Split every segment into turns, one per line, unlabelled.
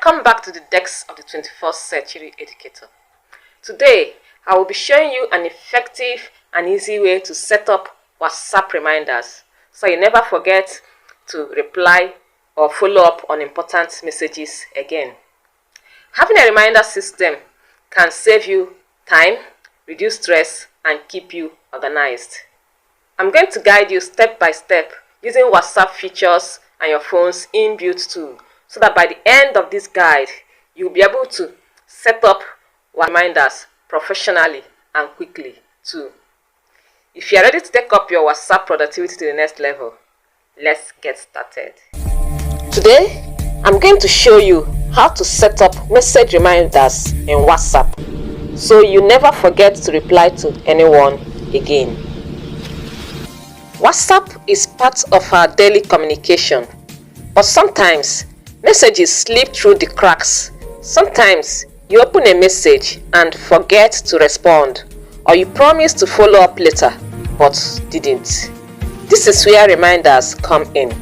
Welcome back to the decks of the 21st century educator. Today, I will be showing you an effective and easy way to set up WhatsApp reminders so you never forget to reply or follow up on important messages again. Having a reminder system can save you time, reduce stress, and keep you organized. I'm going to guide you step by step using WhatsApp features and your phone's inbuilt tool, so that by the end of this guide, you'll be able to set up reminders professionally and quickly too. If you're ready to take up your WhatsApp productivity to the next level, let's get started. Today, I'm going to show you how to set up message reminders in WhatsApp so you never forget to reply to anyone again. WhatsApp is part of our daily communication, but sometimes messages slip through the cracks. Sometimes you open a message and forget to respond, or you promise to follow up later but didn't. This is where reminders come in.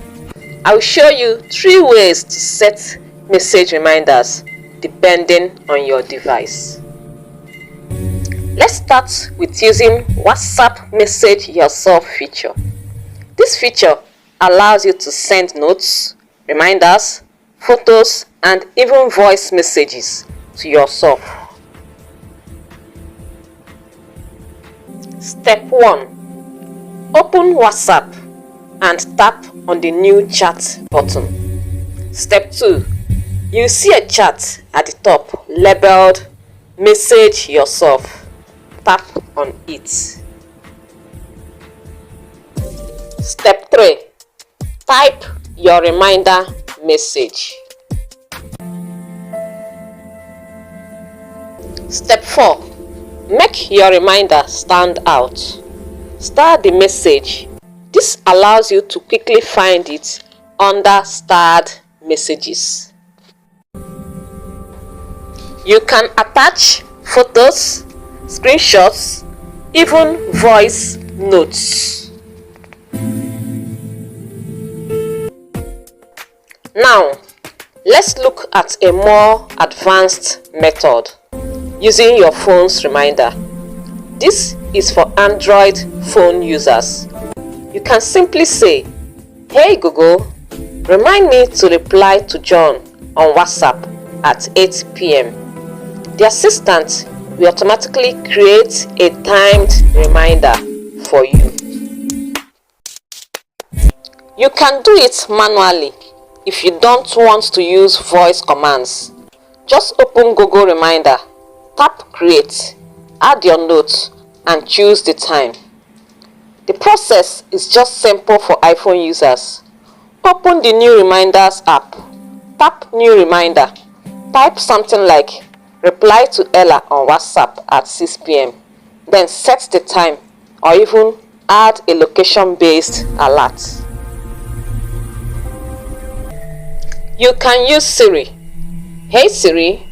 I will show you 3 ways to set message reminders depending on your device. Let's start with using WhatsApp Message Yourself feature. This feature allows you to send notes, reminders, photos, and even voice messages to yourself. Step 1. Open WhatsApp and tap on the new chat button. Step 2. You see a chat at the top labeled Message Yourself. Tap on it. Step 3. Type your reminder message. Step 4. Make your reminder stand out. Star the message. This allows you to quickly find it under starred messages. You can attach photos, screenshots, even voice notes. Now, let's look at a more advanced method using your phone's reminder. This is for Android phone users. You can simply say, "Hey Google, remind me to reply to John on WhatsApp at 8 p.m. The assistant will automatically create a timed reminder for you. You can do it manually if you don't want to use voice commands. Just open Google Reminder, tap Create, add your notes, and choose the time. The process is just simple for iPhone users. Open the New Reminders app, tap New Reminder, type something like "Reply to Ella on WhatsApp at 6 p.m. Then set the time, or even add a location-based alert. You can use Siri. "Hey Siri,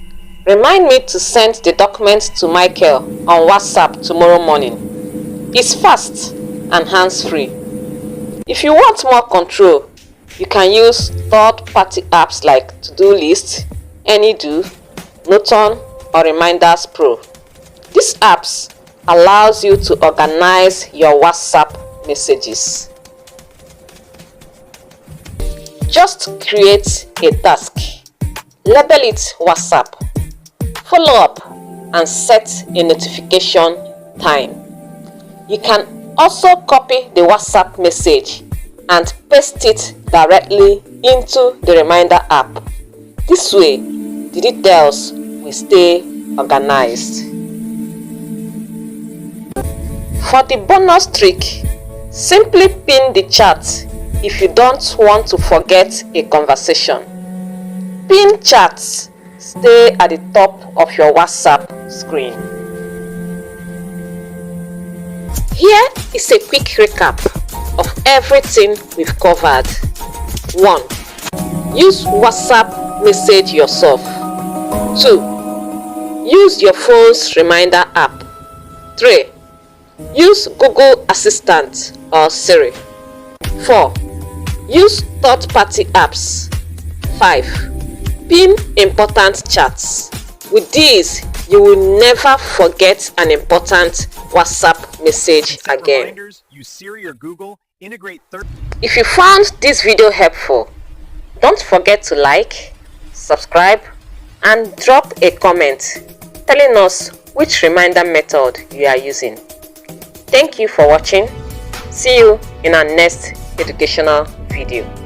remind me to send the document to Michael on WhatsApp tomorrow morning." It's fast and hands-free. If you want more control, you can use third-party apps like To-Do List, AnyDo, Notion, or Reminders Pro. These apps allows you to organize your WhatsApp messages. Just create a task, label it WhatsApp, follow up, and set a notification time. You can also copy the WhatsApp message and paste it directly into the reminder app. This way, the details will stay organized. For the bonus trick, simply pin the chat if you don't want to forget a conversation. Pin chats stay at the top of your WhatsApp screen. Here is a quick recap of everything we've covered. 1. Use WhatsApp Message Yourself. 2. Use your phone's reminder app. 3. Use Google Assistant or Siri. 4. Use third-party apps. 5. Pin important chats. With this, you will never forget an important WhatsApp message again.
Reminders, use Siri or Google, integrate
If you found this video helpful, don't forget to like, subscribe, and drop a comment telling us which reminder method you are using. Thank you for watching. See you in our next educational video.